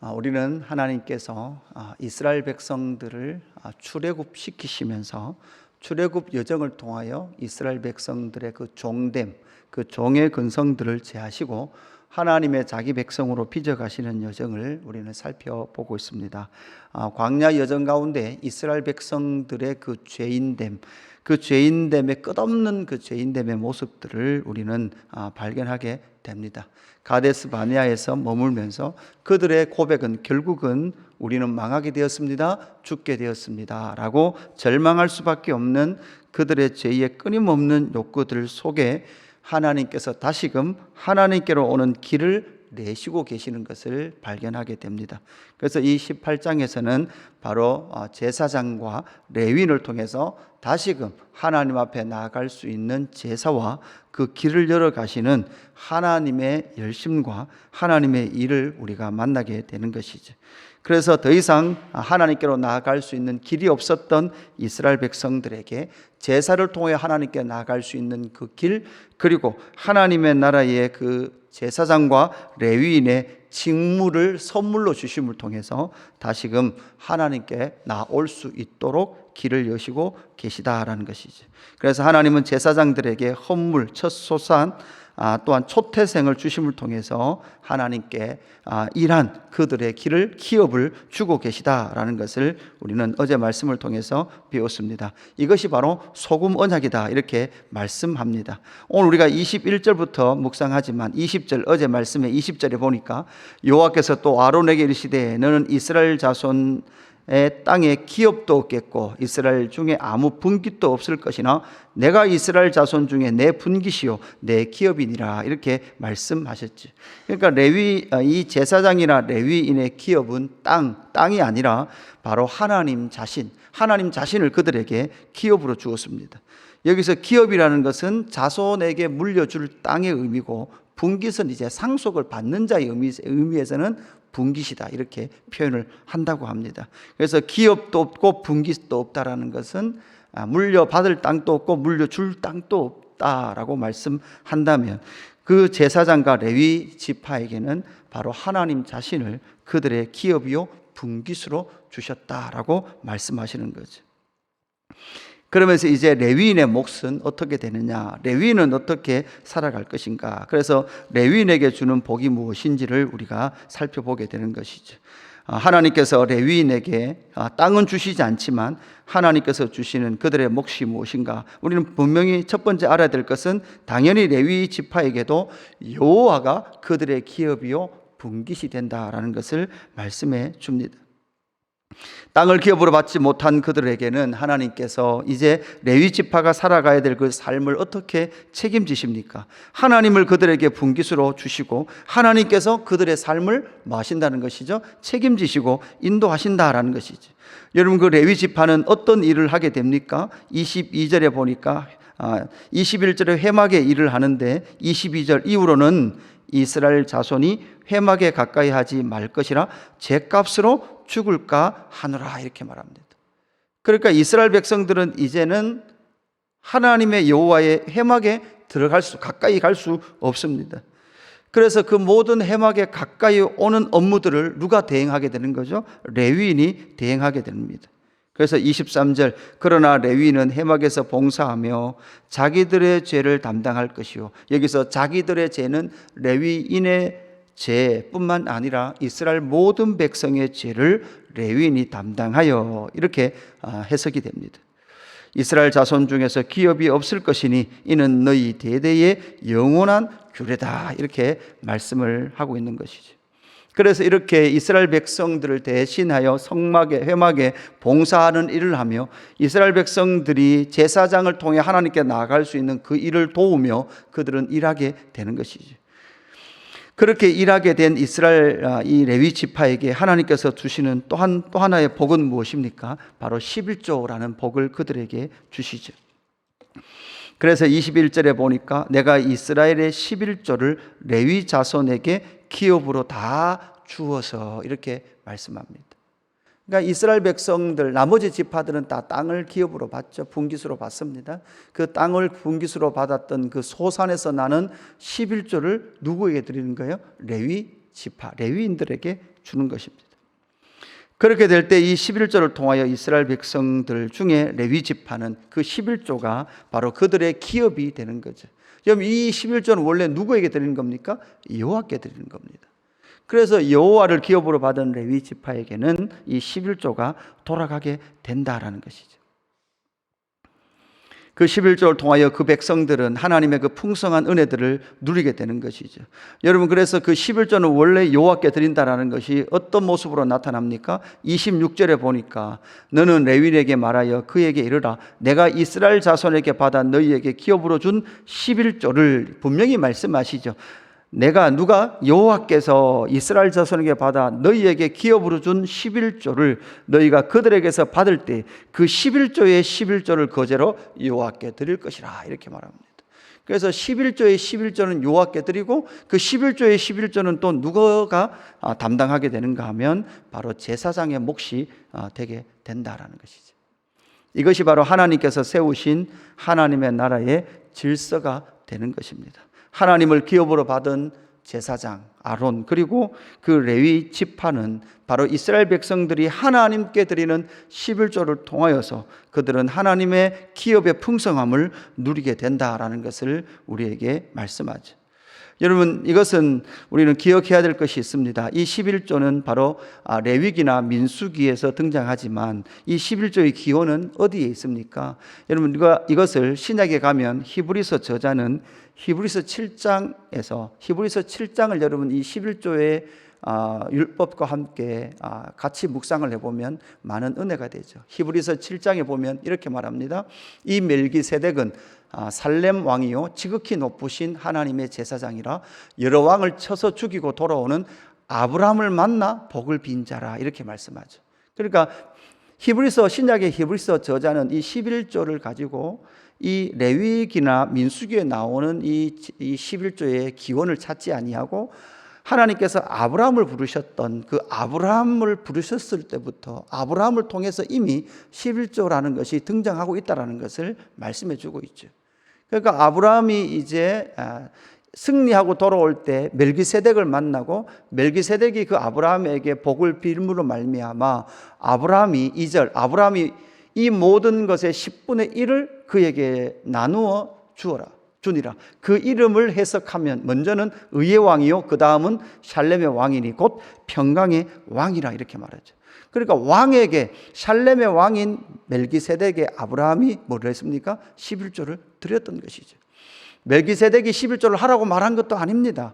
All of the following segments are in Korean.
우리는 하나님께서 이스라엘 백성들을 출애굽시키시면서 출애굽 여정을 통하여 이스라엘 백성들의 그 종됨, 그 종의 근성들을 제하시고 하나님의 자기 백성으로 빚어가시는 여정을 우리는 살펴보고 있습니다. 광야 여정 가운데 이스라엘 백성들의 그 죄인됨, 그 죄인됨의 끝없는 그 죄인됨의 모습들을 우리는 발견하게 됩니다. 가데스 바네아에서 머물면서 그들의 고백은 결국은 우리는 망하게 되었습니다, 죽게 되었습니다 라고 절망할 수밖에 없는 그들의 죄의 끊임없는 욕구들 속에 하나님께서 다시금 하나님께로 오는 길을 내시고 계시는 것을 발견하게 됩니다. 그래서 이 18장에서는 바로 제사장과 레위인을 통해서 다시금 하나님 앞에 나아갈 수 있는 제사와 그 길을 열어 가시는 하나님의 열심과 하나님의 일을 우리가 만나게 되는 것이죠. 그래서 더 이상 하나님께로 나아갈 수 있는 길이 없었던 이스라엘 백성들에게 제사를 통해 하나님께 나아갈 수 있는 그 길, 그리고 하나님의 나라의 그 제사장과 레위인의 직무를 선물로 주심을 통해서 다시금 하나님께 나올 수 있도록 길을 여시고 계시다라는 것이죠. 그래서 하나님은 제사장들에게 헌물, 첫 소산, 또한 초태생을 주심을 통해서 하나님께 일한 그들의 길을, 기업을 주고 계시다라는 것을 우리는 어제 말씀을 통해서 배웠습니다. 이것이 바로 소금 언약이다 이렇게 말씀합니다. 오늘 우리가 21절부터 묵상하지만 20절, 어제 말씀의 20절에 보니까 여호와께서 또 아론에게 이르시되 너는 이스라엘 자손 땅에 기업도 없겠고 이스라엘 중에 아무 분깃도 없을 것이나 내가 이스라엘 자손 중에 내 분깃이요 내 기업이니라 이렇게 말씀하셨지. 그러니까 이 제사장이나 레위인의 기업은 땅이 아니라 바로 하나님 자신을 그들에게 기업으로 주었습니다. 여기서 기업이라는 것은 자손에게 물려줄 땅의 의미고 분깃은 이제 상속을 받는 자의 의미에서는 분깃이다 이렇게 표현을 한다고 합니다. 그래서 기업도 없고 분깃도 없다라는 것은 물려받을 땅도 없고 물려줄 땅도 없다라고 말씀한다면 그 제사장과 레위 지파에게는 바로 하나님 자신을 그들의 기업이요 분깃으로 주셨다라고 말씀하시는 거죠. 그러면서 이제 레위인의 몫은 어떻게 되느냐, 레위인은 어떻게 살아갈 것인가. 그래서 레위인에게 주는 복이 무엇인지를 우리가 살펴보게 되는 것이죠. 하나님께서 레위인에게 땅은 주시지 않지만 하나님께서 주시는 그들의 몫이 무엇인가. 우리는 분명히 첫 번째 알아야 될 것은 당연히 레위 지파에게도 여호와가 그들의 기업이요 분깃이 된다라는 것을 말씀해 줍니다. 땅을 기업으로 받지 못한 그들에게는 하나님께서 이제 레위 지파가 살아가야 될 그 삶을 어떻게 책임지십니까? 하나님을 그들에게 분깃으로 주시고 하나님께서 그들의 삶을 뭐 하신다는 것이죠? 책임지시고 인도하신다라는 것이죠. 여러분, 그 레위 지파는 어떤 일을 하게 됩니까? 22절에 보니까 21절에 회막의 일을 하는데 22절 이후로는 이스라엘 자손이 회막에 가까이 하지 말 것이라 제값으로 죽을까 하노라 이렇게 말합니다. 그러니까 이스라엘 백성들은 이제는 하나님의 여호와의 회막에 가까이 갈 수 없습니다. 그래서 그 모든 회막에 가까이 오는 업무들을 누가 대행하게 되는 거죠? 레위인이 대행하게 됩니다. 그래서 23절 그러나 레위인은 회막에서 봉사하며 자기들의 죄를 담당할 것이요. 여기서 자기들의 죄는 레위인의 죄뿐만 아니라 이스라엘 모든 백성의 죄를 레위인이 담당하여 이렇게 해석이 됩니다. 이스라엘 자손 중에서 기업이 없을 것이니 이는 너희 대대의 영원한 규례다 이렇게 말씀을 하고 있는 것이죠. 그래서 이렇게 이스라엘 백성들을 대신하여 회막에 봉사하는 일을 하며 이스라엘 백성들이 제사장을 통해 하나님께 나아갈 수 있는 그 일을 도우며 그들은 일하게 되는 것이죠. 그렇게 일하게 된 이 레위 지파에게 하나님께서 주시는 또 하나의 복은 무엇입니까? 바로 11조라는 복을 그들에게 주시죠. 그래서 21절에 보니까 내가 이스라엘의 11조를 레위 자손에게 기업으로 다 주어서 이렇게 말씀합니다. 그러니까 이스라엘 백성들, 나머지 지파들은 다 땅을 기업으로 받죠. 분깃으로 받습니다. 그 땅을 분깃으로 받았던 그 소산에서 나는 11조를 누구에게 드리는 거예요? 레위 지파 레위인들에게 주는 것입니다. 그렇게 될 때 이 11조를 통하여 이스라엘 백성들 중에 레위 지파는 그 11조가 바로 그들의 기업이 되는 거죠. 그럼 이 11조는 원래 누구에게 드리는 겁니까? 여호와께 드리는 겁니다. 그래서 여호와를 기업으로 받은 레위 지파에게는 이 11조가 돌아가게 된다라는 것이죠. 그 11조를 통하여 그 백성들은 하나님의 그 풍성한 은혜들을 누리게 되는 것이죠. 여러분, 그래서 그 11조는 원래 여호와께 드린다라는 것이 어떤 모습으로 나타납니까? 26절에 보니까 너는 레위인에게 말하여 그에게 이르라 내가 이스라엘 자손에게 받아 너희에게 기업으로 준 11조를 분명히 말씀하시죠. 누가 여호와께서 이스라엘 자손에게 받아 너희에게 기업으로 준 11조를 너희가 그들에게서 받을 때 그 11조의 11조를 거제로 여호와께 드릴 것이라 이렇게 말합니다. 그래서 11조의 11조는 여호와께 드리고 그 11조의 11조는 또 누가 담당하게 되는가 하면 바로 제사장의 몫이 되게 된다라는 것이죠. 이것이 바로 하나님께서 세우신 하나님의 나라의 질서가 되는 것입니다. 하나님을 기업으로 받은 제사장 아론 그리고 그 레위 지파는 바로 이스라엘 백성들이 하나님께 드리는 11조를 통하여서 그들은 하나님의 기업의 풍성함을 누리게 된다라는 것을 우리에게 말씀하죠. 여러분, 이것은 우리는 기억해야 될 것이 있습니다. 이 11조는 바로 레위기나 민수기에서 등장하지만 이 11조의 기원은 어디에 있습니까? 여러분, 이것을 신약에 가면 히브리서 저자는 히브리서 7장을 여러분 이 11조의 율법과 함께 같이 묵상을 해보면 많은 은혜가 되죠. 히브리서 7장에 보면 이렇게 말합니다. 이 멜기세덱은 살렘 왕이요 지극히 높으신 하나님의 제사장이라 여러 왕을 쳐서 죽이고 돌아오는 아브라함을 만나 복을 빈 자라 이렇게 말씀하죠. 그러니까 신약의 히브리서 저자는 이 11조를 가지고 이 레위기나 민수기에 나오는 이 11조의 기원을 찾지 아니하고 하나님께서 아브라함을 부르셨던 그 아브라함을 부르셨을 때부터 아브라함을 통해서 이미 11조라는 것이 등장하고 있다는 것을 말씀해 주고 있죠. 그러니까 아브라함이 이제 승리하고 돌아올 때 멜기세덱을 만나고 멜기세덱이 그 아브라함에게 복을 빌므로 말미암아 아브라함이 이 모든 것의 10분의 1을 그에게 나누어 주니라. 그 이름을 해석하면 먼저는 의의 왕이요 그 다음은 샬렘의 왕이니 곧 평강의 왕이라 이렇게 말하죠. 그러니까 왕에게 샬렘의 왕인 멜기세덱의 아브라함이 뭐를 했습니까? 11조를 드렸던 것이죠. 멜기세덱이 11조를 하라고 말한 것도 아닙니다.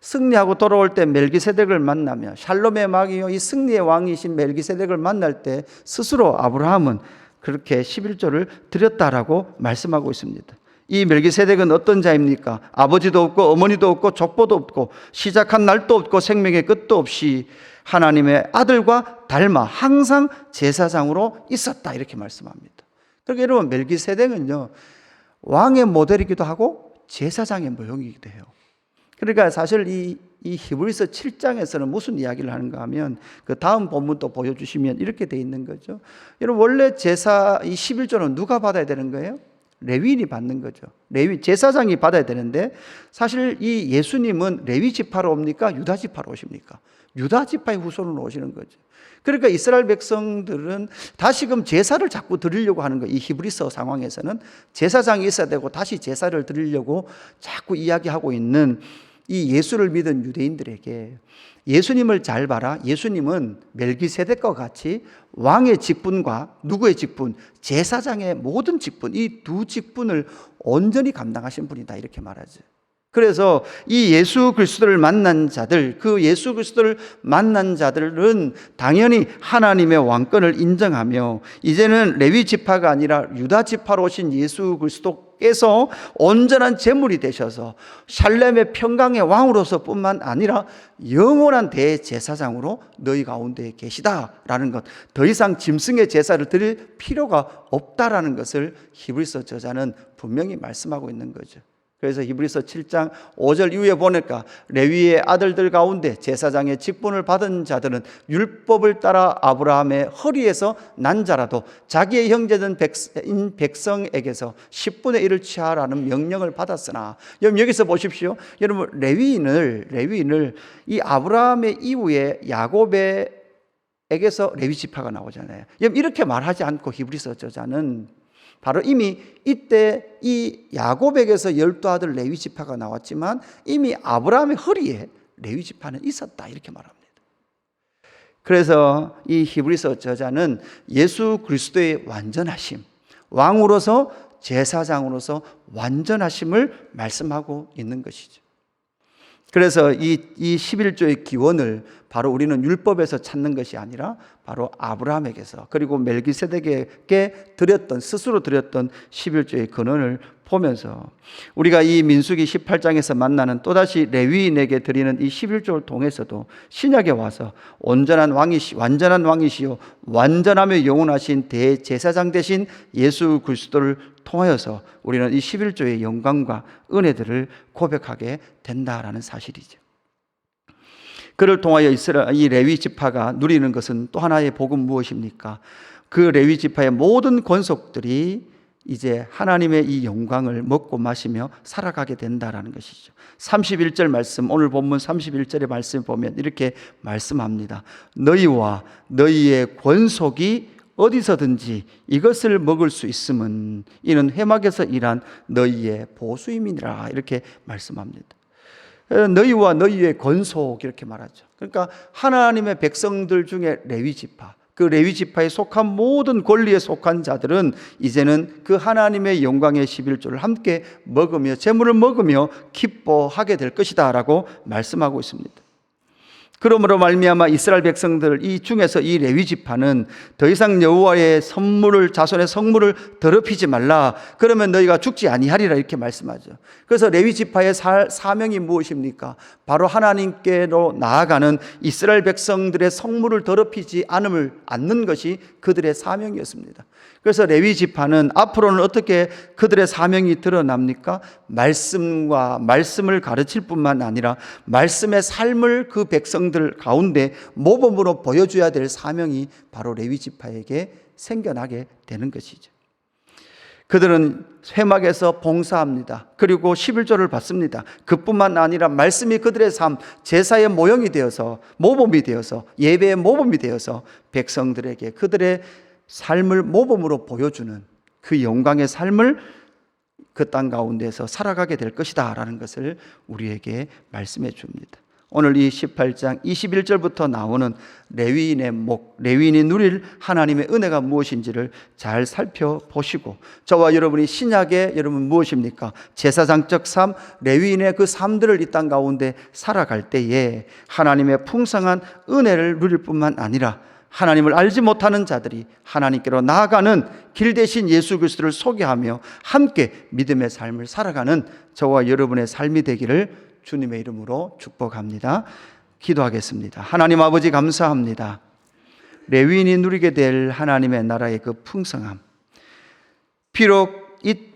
승리하고 돌아올 때 멜기세덱을 만나며 샬롬의 왕이요 이 승리의 왕이신 멜기세덱을 만날 때 스스로 아브라함은 그렇게 11조를 드렸다라고 말씀하고 있습니다. 이 멜기세덱은 어떤 자입니까? 아버지도 없고 어머니도 없고 족보도 없고 시작한 날도 없고 생명의 끝도 없이 하나님의 아들과 닮아 항상 제사장으로 있었다 이렇게 말씀합니다. 그러니까 여러분 멜기세덱은요 왕의 모델이기도 하고 제사장의 모형이기도 해요. 그러니까 사실 이 히브리서 7장에서는 무슨 이야기를 하는가 하면 그 다음 본문도 보여주시면 이렇게 돼 있는 거죠. 여러분 원래 이 11조는 누가 받아야 되는 거예요? 레위인이 받는 거죠. 제사장이 받아야 되는데 사실 이 예수님은 레위 지파로 옵니까? 유다 지파로 오십니까? 유다 지파의 후손으로 오시는 거죠. 그러니까 이스라엘 백성들은 다시금 제사를 자꾸 드리려고 하는 거예요. 이 히브리서 상황에서는 제사장이 있어야 되고 다시 제사를 드리려고 자꾸 이야기하고 있는 이 예수를 믿은 유대인들에게 예수님을 잘 봐라. 예수님은 멜기세덱과 같이 왕의 직분과 누구의 직분? 제사장의 모든 직분, 이 두 직분을 온전히 감당하신 분이다 이렇게 말하죠. 그래서 이 예수 그리스도를 만난 자들, 그 예수 그리스도를 만난 자들은 당연히 하나님의 왕권을 인정하며 이제는 레위 지파가 아니라 유다 지파로 오신 예수 그리스도께서 온전한 제물이 되셔서 샬렘의 평강의 왕으로서 뿐만 아니라 영원한 대제사장으로 너희 가운데 계시다라는 것, 더 이상 짐승의 제사를 드릴 필요가 없다라는 것을 히브리서 저자는 분명히 말씀하고 있는 거죠. 그래서 히브리서 7장 5절 이후에 보니까 레위의 아들들 가운데 제사장의 직분을 받은 자들은 율법을 따라 아브라함의 허리에서 난 자라도 자기의 형제된 백성에게서 10분의 1을 취하라는 명령을 받았으나, 여러분 여기서 보십시오. 여러분 레위인을 이 아브라함의 이후에 야곱에게서 레위 지파가 나오잖아요. 여러분 이렇게 말하지 않고 히브리서 저자는 바로 이미 이때 이 야곱에게서 12아들 레위 지파가 나왔지만 이미 아브라함의 허리에 레위 지파는 있었다 이렇게 말합니다. 그래서 이 히브리서 저자는 예수 그리스도의 완전하심, 왕으로서 제사장으로서 완전하심을 말씀하고 있는 것이죠. 그래서 이 11조의 기원을 바로 우리는 율법에서 찾는 것이 아니라 바로 아브라함에게서, 그리고 멜기세덱에게 스스로 드렸던 11조의 근원을 보면서 우리가 이 민수기 18장에서 만나는 또다시 레위인에게 드리는 이 11조를 통해서도 신약에 와서 완전한 왕이시요 완전하며 영원하신 대제사장 되신 예수 그리스도를 통하여서 우리는 이 11조의 영광과 은혜들을 고백하게 된다라는 사실이죠. 그를 통하여 이 레위 지파가 누리는 것은 또 하나의 복음 무엇입니까? 그 레위 지파의 모든 권속들이 이제 하나님의 이 영광을 먹고 마시며 살아가게 된다라는 것이죠. 31절 말씀, 오늘 본문 31절의 말씀 보면 이렇게 말씀합니다. 너희와 너희의 권속이 어디서든지 이것을 먹을 수 있음은 이는 회막에서 일한 너희의 보수임이니라 이렇게 말씀합니다. 너희와 너희의 권속 이렇게 말하죠. 그러니까 하나님의 백성들 중에 레위 지파, 그 레위 지파에 속한 모든 권리에 속한 자들은 이제는 그 하나님의 영광의 11조를 함께 먹으며 제물을 먹으며 기뻐하게 될 것이다 라고 말씀하고 있습니다. 그러므로 말미암아 이스라엘 백성들 이 중에서 이 레위 지파는 더 이상 여호와의 자손의 성물을 더럽히지 말라, 그러면 너희가 죽지 아니하리라 이렇게 말씀하죠. 그래서 레위 지파의 사명이 무엇입니까? 바로 하나님께로 나아가는 이스라엘 백성들의 성물을 더럽히지 않는 것이 그들의 사명이었습니다. 그래서 레위 지파는 앞으로는 어떻게 그들의 사명이 드러납니까? 말씀을 가르칠 뿐만 아니라 말씀의 삶을 그 백성들 가운데 모범으로 보여줘야 될 사명이 바로 레위 지파에게 생겨나게 되는 것이죠. 그들은 회막에서 봉사합니다. 그리고 11조를 받습니다. 그뿐만 아니라 말씀이 그들의 삶, 제사의 모형이 되어서, 모범이 되어서, 예배의 모범이 되어서 백성들에게 그들의 삶을 모범으로 보여주는 그 영광의 삶을 그 땅 가운데서 살아가게 될 것이다 라는 것을 우리에게 말씀해 줍니다. 오늘 이 18장 21절부터 나오는 레위인이 누릴 하나님의 은혜가 무엇인지를 잘 살펴보시고, 저와 여러분이 신약의 여러분 무엇입니까? 제사장적 삶, 레위인의 그 삶들을 이 땅 가운데 살아갈 때에 하나님의 풍성한 은혜를 누릴 뿐만 아니라 하나님을 알지 못하는 자들이 하나님께로 나아가는 길 대신 예수 그리스도를 소개하며 함께 믿음의 삶을 살아가는 저와 여러분의 삶이 되기를 주님의 이름으로 축복합니다. 기도하겠습니다. 하나님 아버지 감사합니다. 레위인이 누리게 될 하나님의 나라의 그 풍성함, 비록 이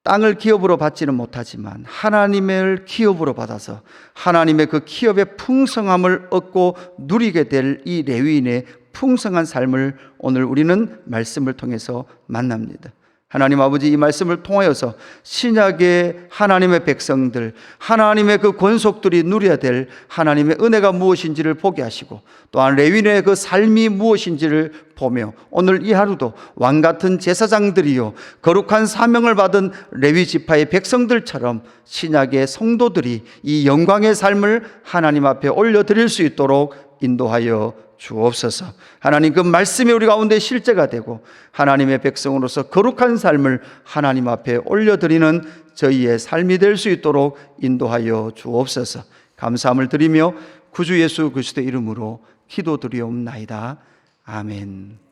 땅을 기업으로 받지는 못하지만 하나님을 기업으로 받아서 하나님의 그 기업의 풍성함을 얻고 누리게 될 이 레위인의 풍성한 삶을 오늘 우리는 말씀을 통해서 만납니다. 하나님 아버지, 이 말씀을 통하여서 신약의 하나님의 백성들, 하나님의 그 권속들이 누려야 될 하나님의 은혜가 무엇인지를 보게 하시고, 또한 레위인의 그 삶이 무엇인지를 보며 오늘 이 하루도 왕같은 제사장들이요 거룩한 사명을 받은 레위 지파의 백성들처럼 신약의 성도들이 이 영광의 삶을 하나님 앞에 올려드릴 수 있도록 인도하여 주옵소서. 하나님, 그 말씀이 우리 가운데 실제가 되고 하나님의 백성으로서 거룩한 삶을 하나님 앞에 올려드리는 저희의 삶이 될 수 있도록 인도하여 주옵소서. 감사함을 드리며 구주 예수 그리스도의 이름으로 기도드리옵나이다. 아멘.